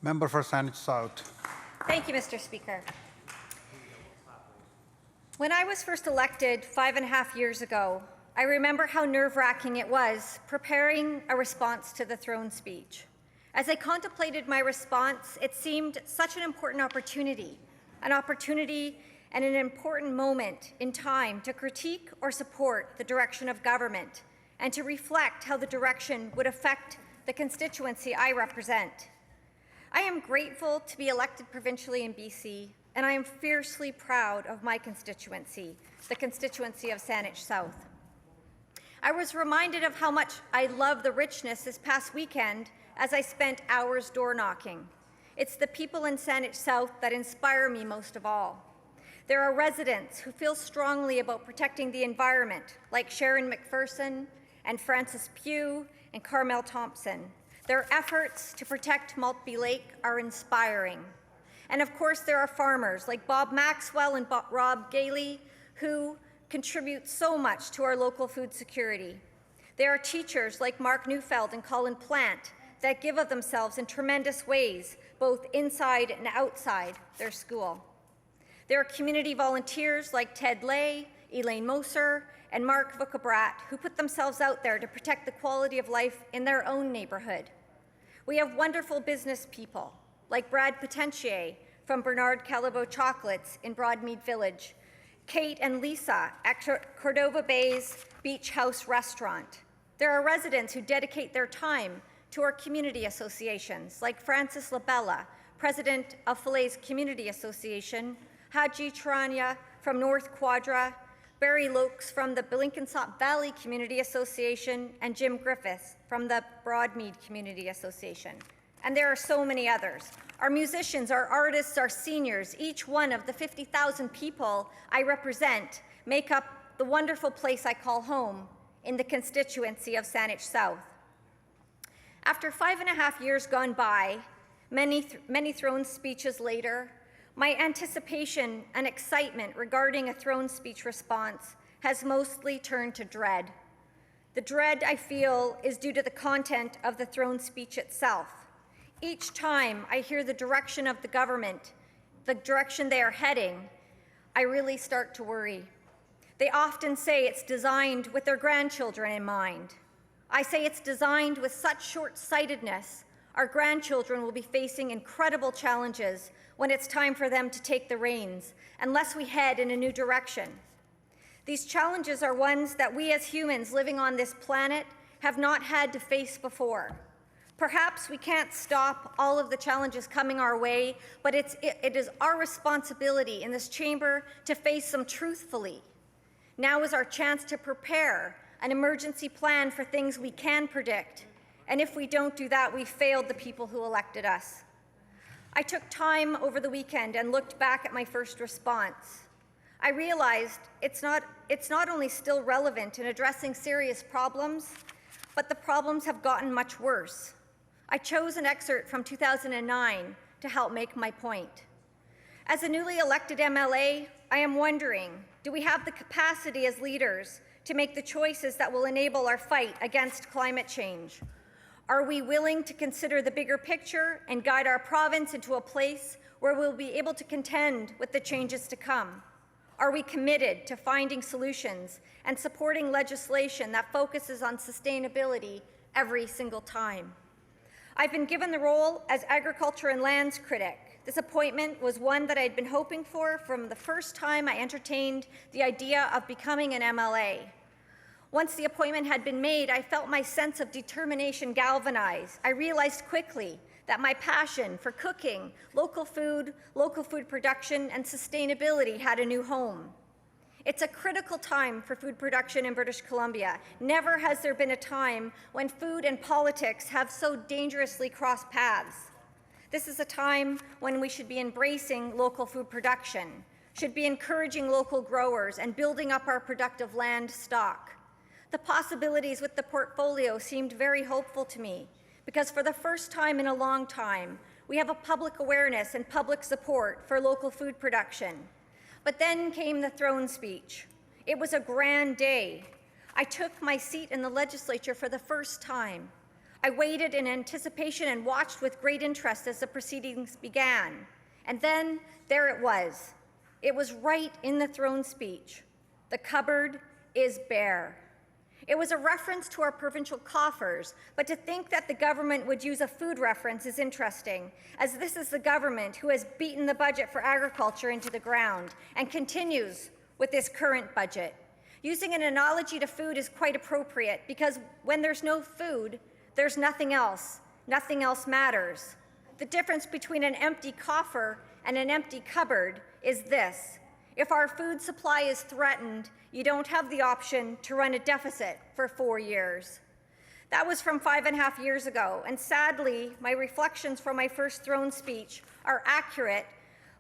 Member for Saanich South. Thank you, Mr. Speaker. When I was first elected 5.5 years ago, I remember how nerve-wracking it was preparing a response to the throne speech. As I contemplated my response, it seemed such an important opportunity and an important moment in time to critique or support the direction of government and to reflect how the direction would affect the constituency I represent. I am grateful to be elected provincially in BC, and I am fiercely proud of my constituency, the constituency of Saanich South. I was reminded of how much I love the richness this past weekend as I spent hours door knocking. It's the people in Saanich South that inspire me most of all. There are residents who feel strongly about protecting the environment, like Sharon McPherson and Frances Pugh and Carmel Thompson. Their efforts to protect Maltby Lake are inspiring. And of course, there are farmers like Bob Maxwell and Rob Gailey who contribute so much to our local food security. There are teachers like Mark Neufeld and Colin Plant that give of themselves in tremendous ways, both inside and outside their school. There are community volunteers like Ted Lay, Elaine Moser, and Mark Vucabrat who put themselves out there to protect the quality of life in their own neighborhood. We have wonderful business people like Brad Potentier from Bernard Callebaut Chocolates in Broadmead Village, Kate and Lisa at Cordova Bay's Beach House Restaurant. There are residents who dedicate their time to our community associations like Francis Labella, president of Falaise Community Association, Haji Charania from North Quadra, Barry Lokes from the Blenkinsop Valley Community Association, and Jim Griffiths from the Broadmead Community Association. And there are so many others. Our musicians, our artists, our seniors, each one of the 50,000 people I represent make up the wonderful place I call home in the constituency of Saanich South. After 5.5 years gone by, many throne speeches later, my anticipation and excitement regarding a throne speech response has mostly turned to dread. The dread I feel is due to the content of the throne speech itself. Each time I hear the direction of the government, the direction they are heading, I really start to worry. They often say it's designed with their grandchildren in mind. I say it's designed with such short-sightedness. Our grandchildren will be facing incredible challenges when it's time for them to take the reins, unless we head in a new direction. These challenges are ones that we as humans living on this planet have not had to face before. Perhaps we can't stop all of the challenges coming our way, but it is our responsibility in this chamber to face them truthfully. Now is our chance to prepare an emergency plan for things we can predict. And if we don't do that, we've failed the people who elected us. I took time over the weekend and looked back at my first response. I realized it's not only still relevant in addressing serious problems, but the problems have gotten much worse. I chose an excerpt from 2009 to help make my point. As a newly elected MLA, I am wondering, do we have the capacity as leaders to make the choices that will enable our fight against climate change? Are we willing to consider the bigger picture and guide our province into a place where we'll be able to contend with the changes to come? Are we committed to finding solutions and supporting legislation that focuses on sustainability every single time? I've been given the role as Agriculture and Lands Critic. This appointment was one that I'd been hoping for from the first time I entertained the idea of becoming an MLA. Once the appointment had been made, I felt my sense of determination galvanize. I realized quickly that my passion for cooking, local food production, and sustainability had a new home. It's a critical time for food production in British Columbia. Never has there been a time when food and politics have so dangerously crossed paths. This is a time when we should be embracing local food production, should be encouraging local growers and building up our productive land stock. The possibilities with the portfolio seemed very hopeful to me because for the first time in a long time, we have a public awareness and public support for local food production. But then came the throne speech. It was a grand day. I took my seat in the legislature for the first time. I waited in anticipation and watched with great interest as the proceedings began. And then there it was. It was right in the throne speech. The cupboard is bare. It was a reference to our provincial coffers, but to think that the government would use a food reference is interesting, as this is the government who has beaten the budget for agriculture into the ground and continues with this current budget. Using an analogy to food is quite appropriate because when there's no food, there's nothing else. Nothing else matters. The difference between an empty coffer and an empty cupboard is this. If our food supply is threatened, you don't have the option to run a deficit for 4 years. That was from 5.5 years ago, and sadly, my reflections from my first throne speech are accurate,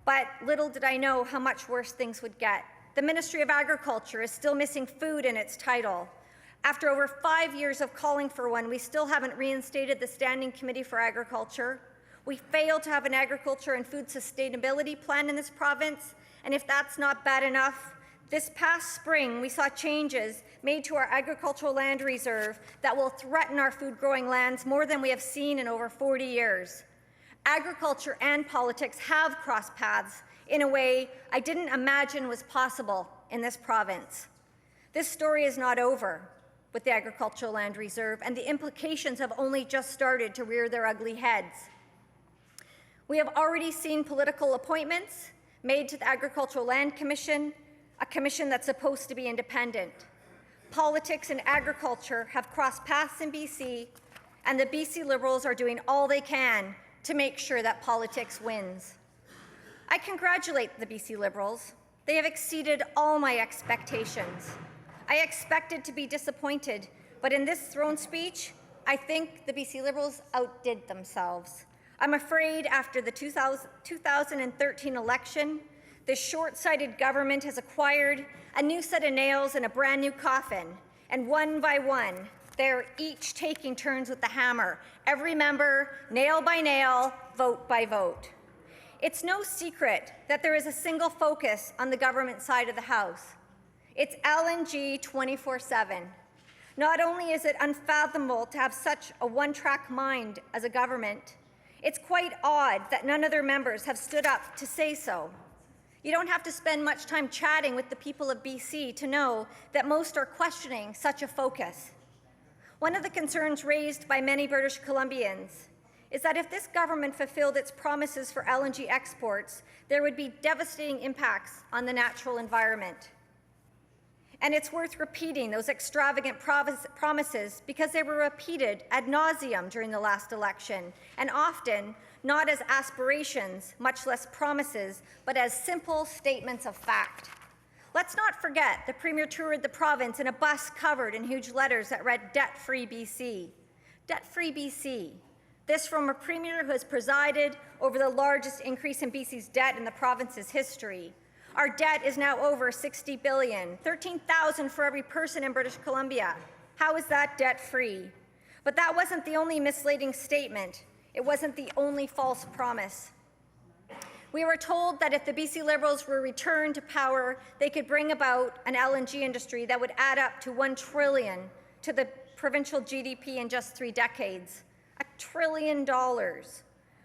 but little did I know how much worse things would get. The Ministry of Agriculture is still missing food in its title. After over 5 years of calling for one, we still haven't reinstated the Standing Committee for Agriculture. We failed to have an agriculture and food sustainability plan in this province, and if that's not bad enough, this past spring we saw changes made to our agricultural land reserve that will threaten our food-growing lands more than we have seen in over 40 years. Agriculture and politics have crossed paths in a way I didn't imagine was possible in this province. This story is not over with the agricultural land reserve, and the implications have only just started to rear their ugly heads. We have already seen political appointments made to the Agricultural Land Commission, a commission that's supposed to be independent. Politics and agriculture have crossed paths in BC, and the BC Liberals are doing all they can to make sure that politics wins. I congratulate the BC Liberals. They have exceeded all my expectations. I expected to be disappointed, but in this throne speech, I think the BC Liberals outdid themselves. I'm afraid after the 2013 election, this short-sighted government has acquired a new set of nails in a brand new coffin, and one by one, they're each taking turns with the hammer, every member, nail by nail, vote by vote. It's no secret that there is a single focus on the government side of the House. It's LNG 24/7. Not only is it unfathomable to have such a one-track mind as a government, it's quite odd that none of their members have stood up to say so. You don't have to spend much time chatting with the people of BC to know that most are questioning such a focus. One of the concerns raised by many British Columbians is that if this government fulfilled its promises for LNG exports, there would be devastating impacts on the natural environment. And it's worth repeating those extravagant promises because they were repeated ad nauseum during the last election, and often not as aspirations, much less promises, but as simple statements of fact. Let's not forget the Premier toured the province in a bus covered in huge letters that read "Debt-Free BC." Debt-Free BC. This from a Premier who has presided over the largest increase in BC's debt in the province's history. Our debt is now over $60 billion, $13,000 for every person in British Columbia. How is that debt-free? But that wasn't the only misleading statement. It wasn't the only false promise. We were told that if the BC Liberals were returned to power, they could bring about an LNG industry that would add up to $1 trillion to the provincial GDP in just 3 decades. $1 trillion.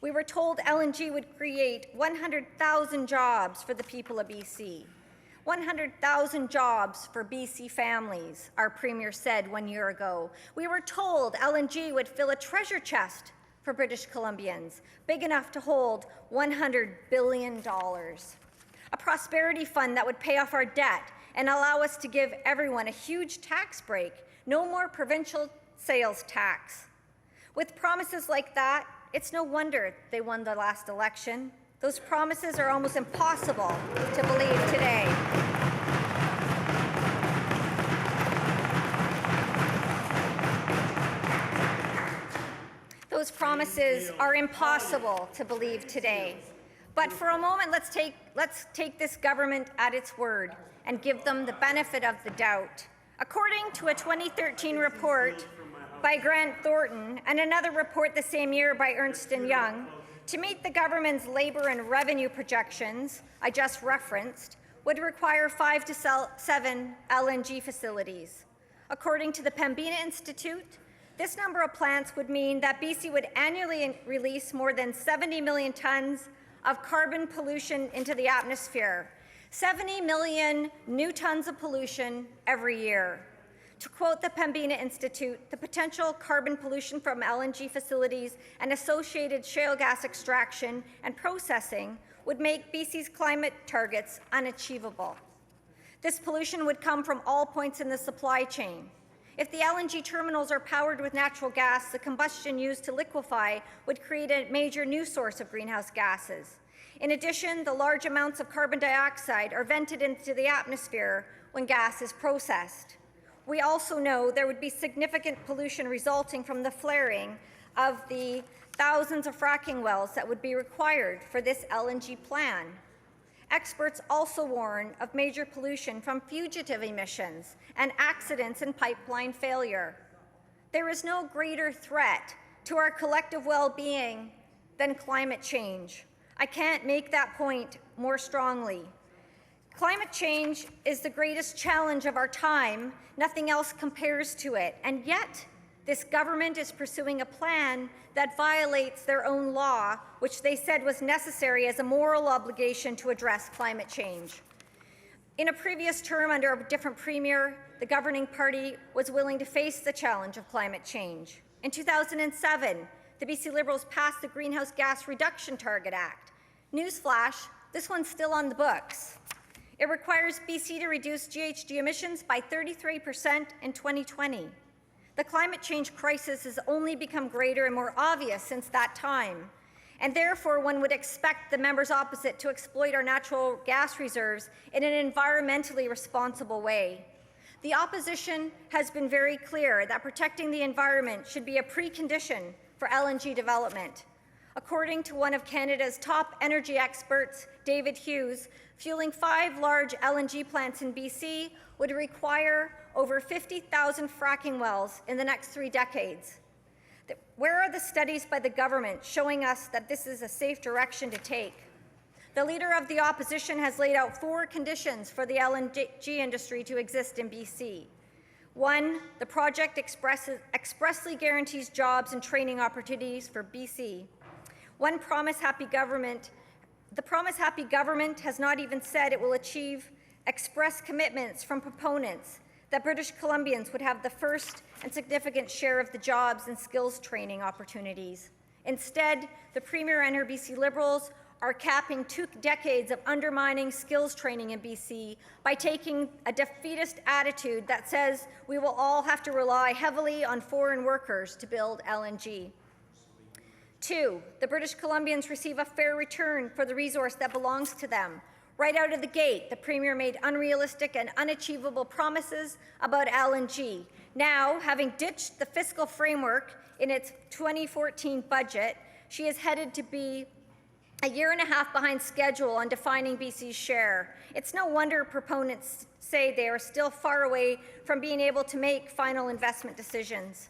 We were told LNG would create 100,000 jobs for the people of BC. 100,000 jobs for BC families, our Premier said 1 year ago. We were told LNG would fill a treasure chest for British Columbians, big enough to hold $100 billion. A prosperity fund that would pay off our debt and allow us to give everyone a huge tax break, no more provincial sales tax. With promises like that, it's no wonder they won the last election. Those promises are almost impossible to believe today. Those promises are impossible to believe today. But for a moment, let's take this government at its word and give them the benefit of the doubt. According to a 2013 report by Grant Thornton and another report the same year by Ernst & Young, to meet the government's labour and revenue projections I just referenced would require 5 to 7 LNG facilities. According to the Pembina Institute, This number of plants would mean that BC would annually release more than 70 million tons of carbon pollution into the atmosphere. 70 million new tons of pollution every year. To quote the Pembina Institute, the potential carbon pollution from LNG facilities and associated shale gas extraction and processing would make BC's climate targets unachievable. This pollution would come from all points in the supply chain. If the LNG terminals are powered with natural gas, the combustion used to liquefy would create a major new source of greenhouse gases. In addition, the large amounts of carbon dioxide are vented into the atmosphere when gas is processed. We also know there would be significant pollution resulting from the flaring of the thousands of fracking wells that would be required for this LNG plan. Experts also warn of major pollution from fugitive emissions and accidents and pipeline failure. There is no greater threat to our collective well-being than climate change. I can't make that point more strongly. Climate change is the greatest challenge of our time. Nothing else compares to it. And yet, this government is pursuing a plan that violates their own law, which they said was necessary as a moral obligation to address climate change. In a previous term, under a different premier, the governing party was willing to face the challenge of climate change. In 2007, the BC Liberals passed the Greenhouse Gas Reduction Target Act. Newsflash, this one's still on the books. It requires BC to reduce GHG emissions by 33% in 2020. The climate change crisis has only become greater and more obvious since that time, and therefore one would expect the members opposite to exploit our natural gas reserves in an environmentally responsible way. The opposition has been very clear that protecting the environment should be a precondition for LNG development. According to one of Canada's top energy experts, David Hughes, fueling 5 large LNG plants in BC would require over 50,000 fracking wells in the next 3 decades. Where are the studies by the government showing us that this is a safe direction to take? The Leader of the Opposition has laid out 4 conditions for the LNG industry to exist in BC. 1, the project expressly guarantees jobs and training opportunities for BC. The Promise Happy government has not even said it will achieve express commitments from proponents that British Columbians would have the first and significant share of the jobs and skills training opportunities. Instead, the Premier and her BC Liberals are capping 2 decades of undermining skills training in BC by taking a defeatist attitude that says we will all have to rely heavily on foreign workers to build LNG. 2, the British Columbians receive a fair return for the resource that belongs to them. Right out of the gate, the Premier made unrealistic and unachievable promises about LNG. Now, having ditched the fiscal framework in its 2014 budget, she is headed to be a year and a half behind schedule on defining BC's share. It's no wonder proponents say they are still far away from being able to make final investment decisions.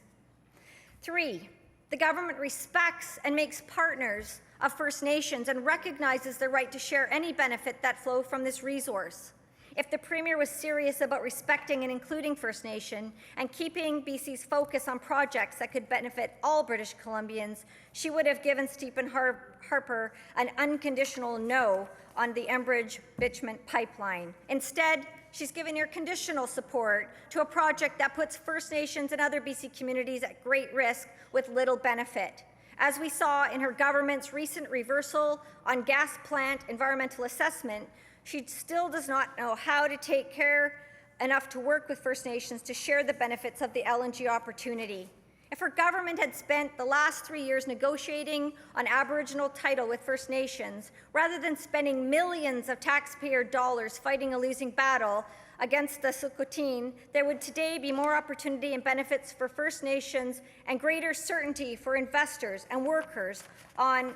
3, the government respects and makes partners of First Nations and recognizes their right to share any benefit that flow from this resource. If the Premier was serious about respecting and including First Nation and keeping BC's focus on projects that could benefit all British Columbians, she would have given Stephen Harper an unconditional no on the Enbridge bitumen pipeline. Instead, she's giving her conditional support to a project that puts First Nations and other BC communities at great risk with little benefit. As we saw in her government's recent reversal on gas plant environmental assessment, she still does not know how to take care enough to work with First Nations to share the benefits of the LNG opportunity. If her government had spent the last 3 years negotiating on Aboriginal title with First Nations, rather than spending millions of taxpayer dollars fighting a losing battle against the Tsilhqot'in, there would today be more opportunity and benefits for First Nations and greater certainty for investors and workers on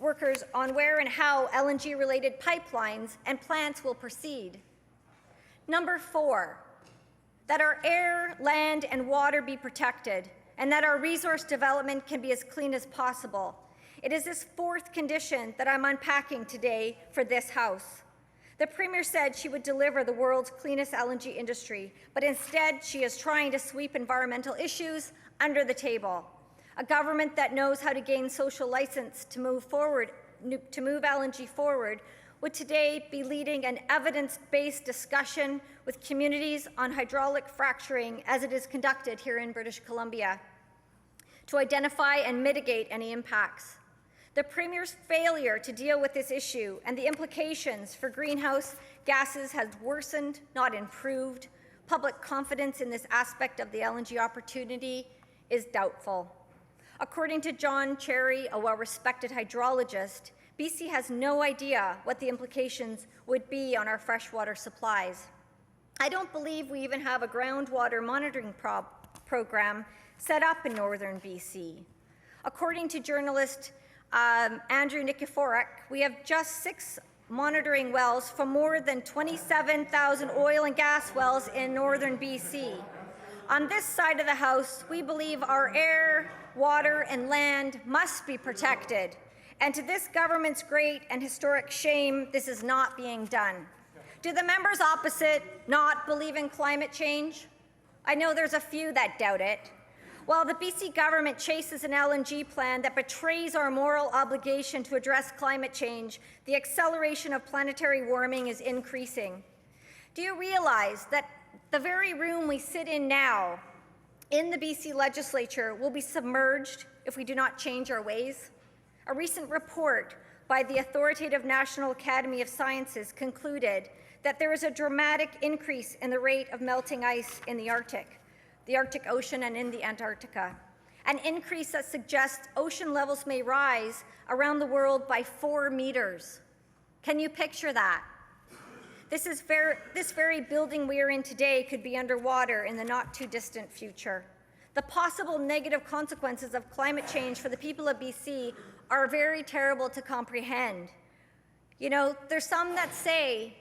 where and how LNG-related pipelines and plants will proceed. Number 4, that our air, land, and water be protected, and that our resource development can be as clean as possible. It is this 4th condition that I'm unpacking today for this House. The Premier said she would deliver the world's cleanest LNG industry, but instead she is trying to sweep environmental issues under the table. A government that knows how to gain social license to move LNG forward would today be leading an evidence-based discussion with communities on hydraulic fracturing as it is conducted here in British Columbia to identify and mitigate any impacts. The Premier's failure to deal with this issue and the implications for greenhouse gases has worsened, not improved. Public confidence in this aspect of the LNG opportunity is doubtful. According to John Cherry, a well-respected hydrologist, BC has no idea what the implications would be on our freshwater supplies. I don't believe we even have a groundwater monitoring program set up in northern BC. According to journalist Andrew Nikiforuk, we have just 6 monitoring wells from more than 27,000 oil and gas wells in northern BC. On this side of the House, we believe our air, water, and land must be protected. And to this government's great and historic shame, this is not being done. Do the members opposite not believe in climate change? I know there's a few that doubt it. While the BC government chases an LNG plan that betrays our moral obligation to address climate change, the acceleration of planetary warming is increasing. Do you realize that the very room we sit in now in the BC legislature will be submerged if we do not change our ways? A recent report by the authoritative National Academy of Sciences concluded that there is a dramatic increase in the rate of melting ice in the Arctic Ocean and in the Antarctica, an increase that suggests ocean levels may rise around the world by 4 meters. Can you picture that? This very building we are in today could be underwater in the not too distant future. The possible negative consequences of climate change for the people of BC are very terrible to comprehend. You know, there's some that say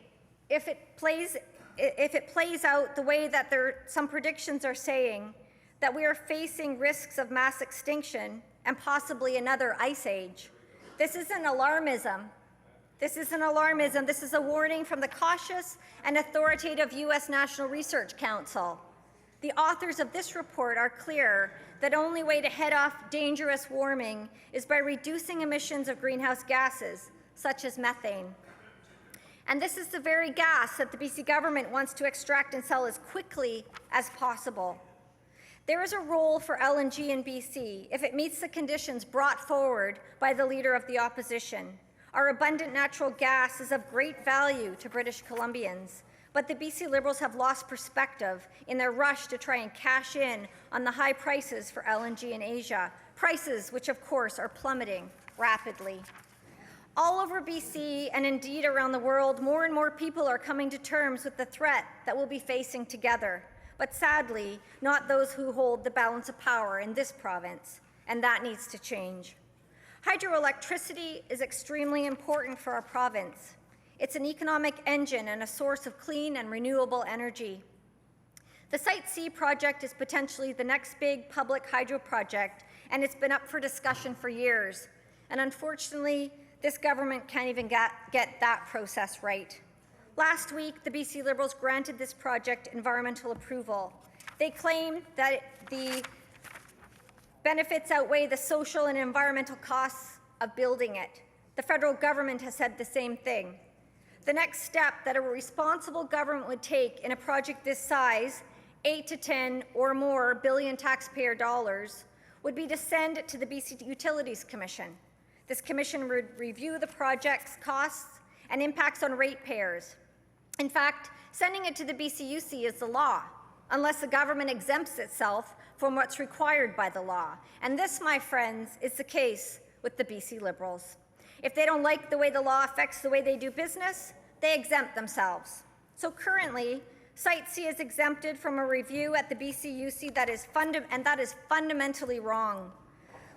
if it plays out the way that some predictions are saying, that we are facing risks of mass extinction and possibly another ice age. This isn't alarmism. This is a warning from the cautious and authoritative U.S. National Research Council. The authors of this report are clear that the only way to head off dangerous warming is by reducing emissions of greenhouse gases, such as methane. And this is the very gas that the BC government wants to extract and sell as quickly as possible. There is a role for LNG in BC if it meets the conditions brought forward by the Leader of the Opposition. Our abundant natural gas is of great value to British Columbians, but the BC Liberals have lost perspective in their rush to try and cash in on the high prices for LNG in Asia, prices which of course are plummeting rapidly. All over BC and indeed around the world, more and more people are coming to terms with the threat that we'll be facing together, but sadly, not those who hold the balance of power in this province, and that needs to change. Hydroelectricity is extremely important for our province. It's an economic engine and a source of clean and renewable energy. The Site C project is potentially the next big public hydro project, and it's been up for discussion for years. And unfortunately, this government can't even get that process right. Last week, the BC Liberals granted this project environmental approval. They claim that the benefits outweigh the social and environmental costs of building it. The federal government has said the same thing. The next step that a responsible government would take in a project this size, 8 to 10 or more billion taxpayer dollars, would be to send it to the BC Utilities Commission. This commission would review the project's costs and impacts on ratepayers. In fact, sending it to the BCUC is the law, unless the government exempts itself from what's required by the law. And this, my friends, is the case with the BC Liberals. If they don't like the way the law affects the way they do business, they exempt themselves. So currently, Site C is exempted from a review at the BCUC that is fundamentally wrong.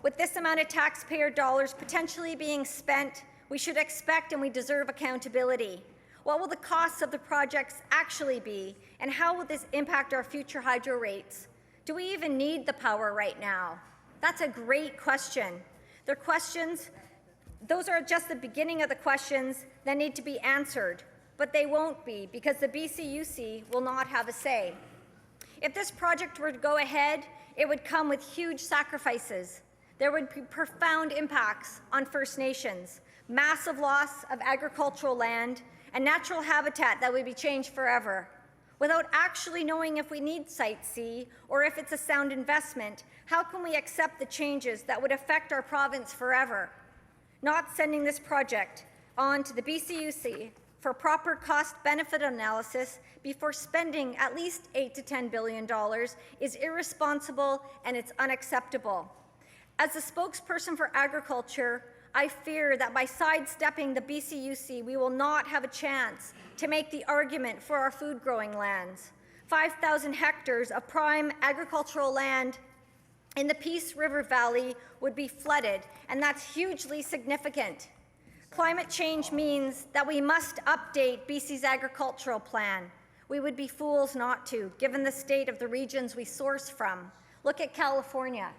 With this amount of taxpayer dollars potentially being spent, we should expect and we deserve accountability. What will the costs of the projects actually be, and how will this impact our future hydro rates? Do we even need the power right now? That's a great question. They're questions. Those are just the beginning of the questions that need to be answered, but they won't be because the BCUC will not have a say. If this project were to go ahead, it would come with huge sacrifices. There would be profound impacts on First Nations, massive loss of agricultural land, and natural habitat that would be changed forever. Without actually knowing if we need Site C or if it's a sound investment, how can we accept the changes that would affect our province forever? Not sending this project on to the BCUC for proper cost-benefit analysis before spending at least $8 to $10 billion is irresponsible and it's unacceptable. As a spokesperson for agriculture, I fear that by sidestepping the BCUC, we will not have a chance to make the argument for our food-growing lands. 5,000 hectares of prime agricultural land in the Peace River Valley would be flooded, and that's hugely significant. Climate change means that we must update BC's agricultural plan. We would be fools not to, given the state of the regions we source from. Look at California.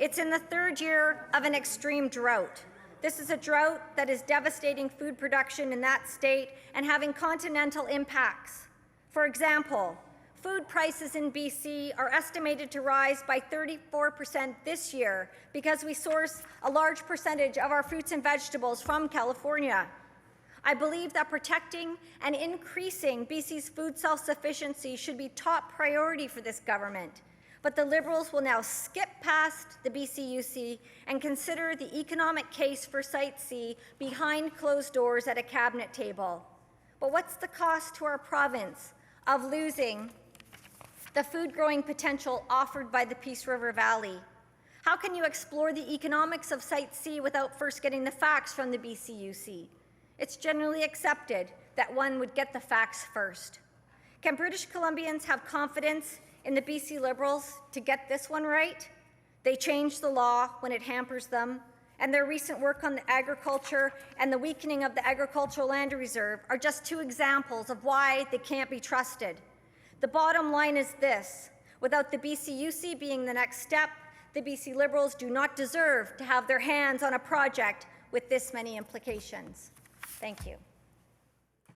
It's in the third year of an extreme drought. This is a drought that is devastating food production in that state and having continental impacts. For example, food prices in BC are estimated to rise by 34% this year because we source a large percentage of our fruits and vegetables from California. I believe that protecting and increasing BC's food self-sufficiency should be top priority for this government. But the Liberals will now skip past the BCUC and consider the economic case for Site C behind closed doors at a cabinet table. But what's the cost to our province of losing the food-growing potential offered by the Peace River Valley? How can you explore the economics of Site C without first getting the facts from the BCUC? It's generally accepted that one would get the facts first. Can British Columbians have confidence in the BC Liberals to get this one right? They change the law when it hampers them, and their recent work on the agriculture and the weakening of the agricultural land reserve are just two examples of why they can't be trusted. The bottom line is this: without the BCUC being the next step, the BC Liberals do not deserve to have their hands on a project with this many implications. Thank you.